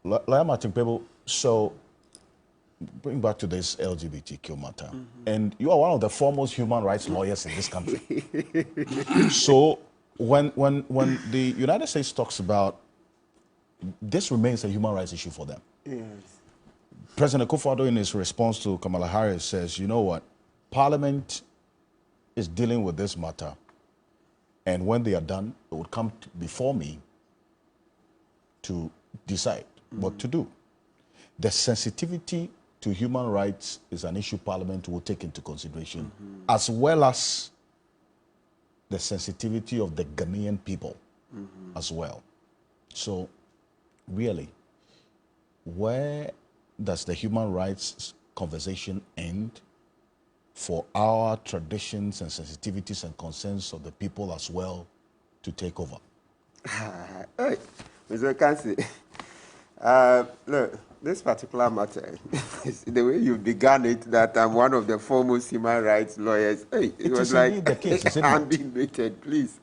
Lawyer Martin Kpebu, so bring back to this LGBTQ matter. And you are one of the foremost human rights lawyers in this country. So when the United States talks about this remains a human rights issue for them. Yes. President Akufo-Addo, in his response to Kamala Harris, says, you know what, Parliament is dealing with this matter, and when they are done, it would come before me to decide what to do. The sensitivity to human rights is an issue Parliament will take into consideration, as well as the sensitivity of the Ghanaian people as well. So, really, where does the human rights conversation end for our traditions and sensitivities and concerns of the people as well to take over? Hey, Mr. Kansi, look, this particular matter, the way you began it, that I'm one of the foremost human rights lawyers, hey, it was like, the case, isn't it? I'm being rated, please.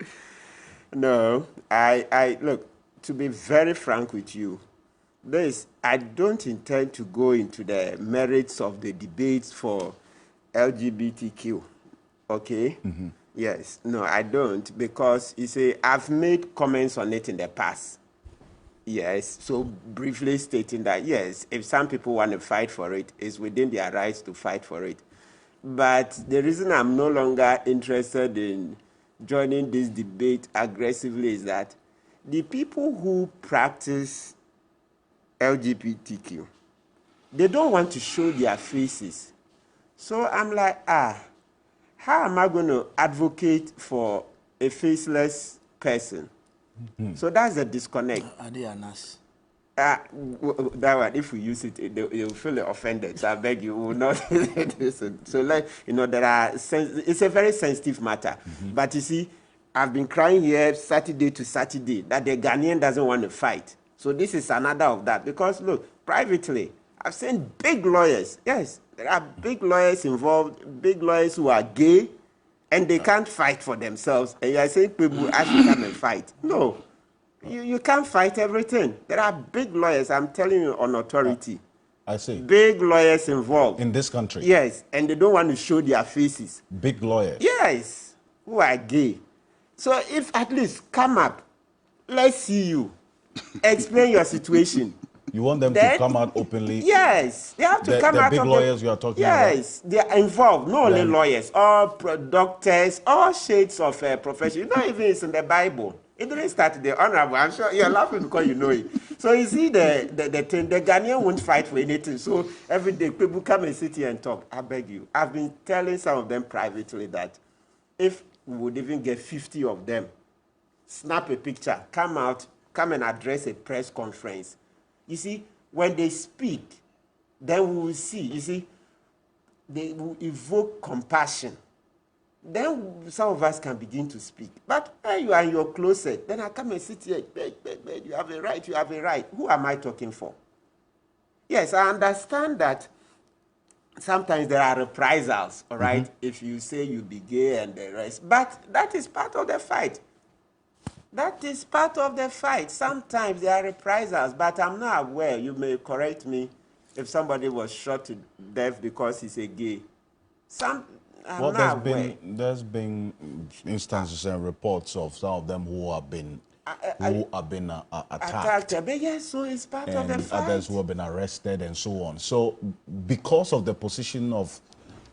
No, I look, to be very frank with you, I don't intend to go into the merits of the debates for LGBTQ, okay? Yes, no, I don't, because you see, I've made comments on it in the past. Yes, so briefly stating that, yes, if some people want to fight for it, it's within their rights to fight for it. But the reason I'm no longer interested in joining this debate aggressively is that the people who practice LGBTQ, they don't want to show their faces. So I'm like, how am I going to advocate for a faceless person? So that's the disconnect. Are they an ass? That one, if we use it, you'll feel offended. So I beg you, will not listen. So, like, you know, it's a very sensitive matter. But you see, I've been crying here Saturday to Saturday that the Ghanaian doesn't want to fight. So this is another of that. Because, look, privately, I've seen big lawyers. Yes, there are big lawyers involved, big lawyers who are gay, and they can't fight for themselves. And you are saying people actually come and fight. No. You can't fight everything. There are big lawyers, I'm telling you on authority. I see. Big lawyers involved. In this country? Yes, and they don't want to show their faces. Big lawyers? Yes, who are gay. So if at least come up, let's see you. Explain your situation. You want them to come out openly? Yes, they have to come out. The big lawyers you are talking about? Yes, they are involved. Not only lawyers, all doctors, all shades of profession. You know, even it's in the Bible. It didn't start the honorable. I'm sure you're laughing because you know it. So you see the thing, the Ghanaian won't fight for anything. So every day people come and sit here and talk. I beg you. I've been telling some of them privately that if we would even get 50 of them, snap a picture, come out, come and address a press conference. You see, when they speak, then we will see. You see, they will evoke compassion. Then some of us can begin to speak. But when you are in your closet, then I come and sit here, you have a right, you have a right. Who am I talking for? Yes, I understand that sometimes there are reprisals, all right, if you say you be gay and the rest. But that is part of the fight. That is part of the fight. Sometimes there are reprisals, but I'm not aware. You may correct me if somebody was shot to death because he's a gay. There's been instances and reports of some of them who have been attacked. But yes, so it's part of the fight. Others who have been arrested and so on. So because of the position of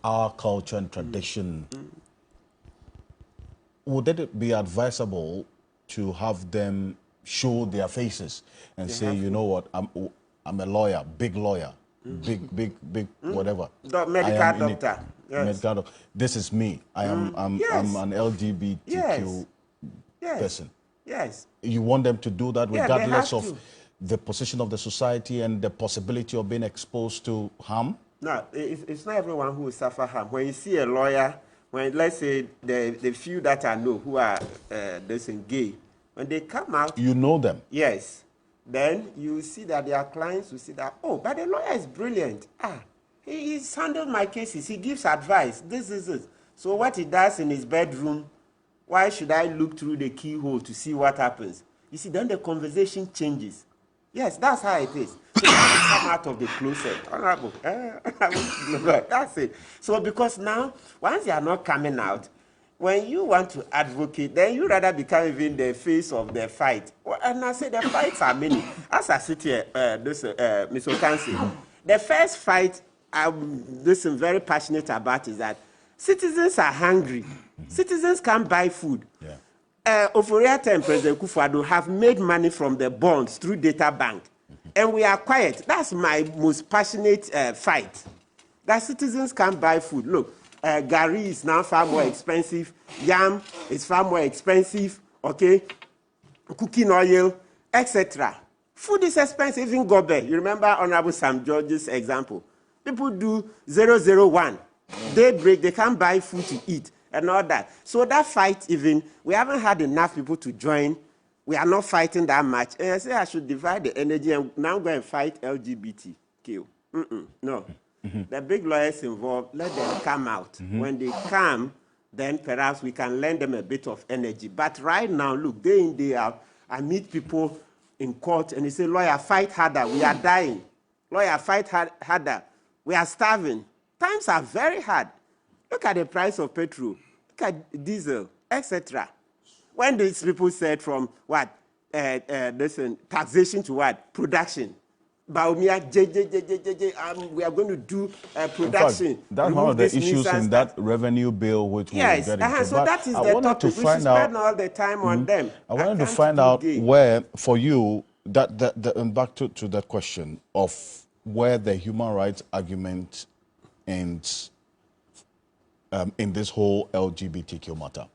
our culture and tradition, would it be advisable to have them show their faces and say, you know what, I'm a lawyer, big lawyer, big whatever. Medical doctor. Yes. Medical doctor. This is me. I'm an LGBTQ person. Yes. You want them to do that regardless of the position of the society and the possibility of being exposed to harm? No, it's not everyone who will suffer harm. When you see a lawyer, when let's say the few that I know who are gay, when they come out, you know them. Yes. Then you see that their clients will see that, oh, but the lawyer is brilliant. He's handled my cases. He gives advice. This is it. So what he does in his bedroom, why should I look through the keyhole to see what happens? You see, then the conversation changes. Yes, that's how it is. So you have to come out of the closet. Honorable. That's it. So because now, once you are not coming out, when you want to advocate, then you rather become even the face of the fight. Well, and I say the fights are many. As I sit here, Mr. Okansi, the first fight I'm very passionate about is that citizens are hungry. Citizens can't buy food. Yeah. Oforiata and President Kufuor have made money from the bonds through data bank. And we are quiet. That's my most passionate fight. That citizens can't buy food. Look, Gary is now far more expensive. Yam is far more expensive. Okay? Cooking oil, etc. Food is expensive. Even Gobe. You remember Honorable Sam George's example. People do 001. Daybreak, they can't buy food to eat and all that. So that fight even, we haven't had enough people to join. We are not fighting that much. And I say I should divide the energy and now go and fight LGBTQ. No. The big lawyers involved, let them come out. When they come, then perhaps we can lend them a bit of energy. But right now, look, day in, day out, I meet people in court and they say, lawyer, fight harder. We are dying. Lawyer, fight harder. We are starving. Times are very hard. Look at the price of petrol. Look at diesel, etc. When these people said from what? Taxation to what? Production. Baumia, we are going to do production. In fact, that's one of the issues in that revenue bill which we will get into. So that is the topic. We should spend all the time on them. I wanted to find out where, for you, and back to that question of where the human rights argument ends in this whole LGBTQ matter.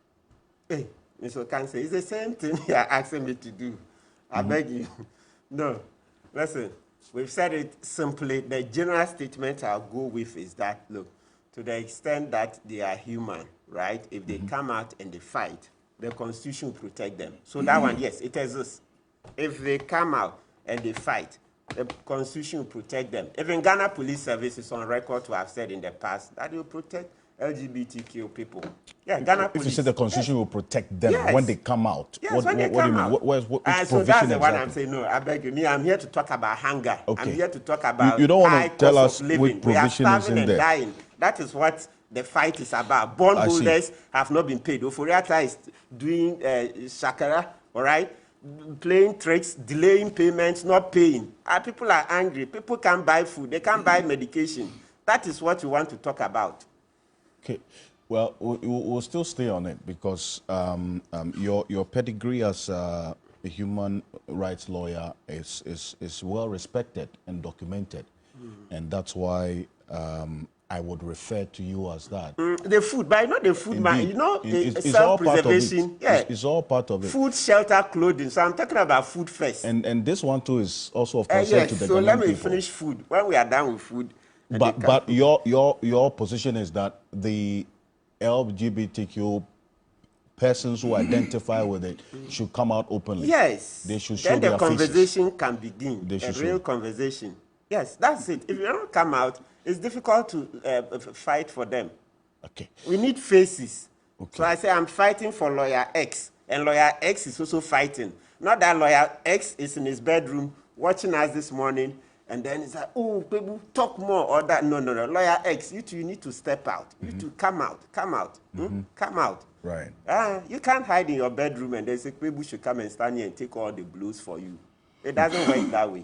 Hey, Mr. Okansi, it's the same thing you are asking me to do. I beg you. No, listen, we've said it simply. The general statement I'll go with is that, look, to the extent that they are human, right, if they come out and they fight, the Constitution will protect them. So that one, yes, it exists. If they come out and they fight, the Constitution will protect them. Even Ghana Police Service is on record to have said in the past that they will protect LGBTQ people. Yeah, Ghana Police. If you say the Constitution will protect them when they come out, what do you mean? Which so that's the one I'm saying. No, I beg you. Me, I'm here to talk about hunger. Okay. I'm here to talk about you don't want to tell us which provision is in there. Dying. That is what the fight is about. Bondholders have not been paid. Oforiata is doing shakara, all right? Playing tricks, delaying payments, not paying. People are angry. People can't buy food. They can't buy medication. That is what you want to talk about. Okay. Well, we'll still stay on it because your pedigree as a human rights lawyer is well respected and documented, and that's why I would refer to you as that. The food, but I know the food, man. You know, it's self-preservation. Yeah, it's all part of it. Food, shelter, clothing. So I'm talking about food first. And this one too is also of concern to the Ghanaian people. So let me finish food. When we are done with food. But your position is that the LGBTQ persons who identify with it should come out openly. Yes. They should show their faces. Then the conversation can begin. A real conversation. Yes, that's it. If you don't come out, it's difficult to fight for them. Okay. We need faces. Okay. So I say I'm fighting for lawyer X, and lawyer X is also fighting. Not that lawyer X is in his bedroom watching us this morning, and then it's like, oh, people talk more or that. No. Lawyer X, you two, you need to step out. You two, come out. Come out. Right. You can't hide in your bedroom and then say, Kpebu should come and stand here and take all the blues for you. It doesn't work that way.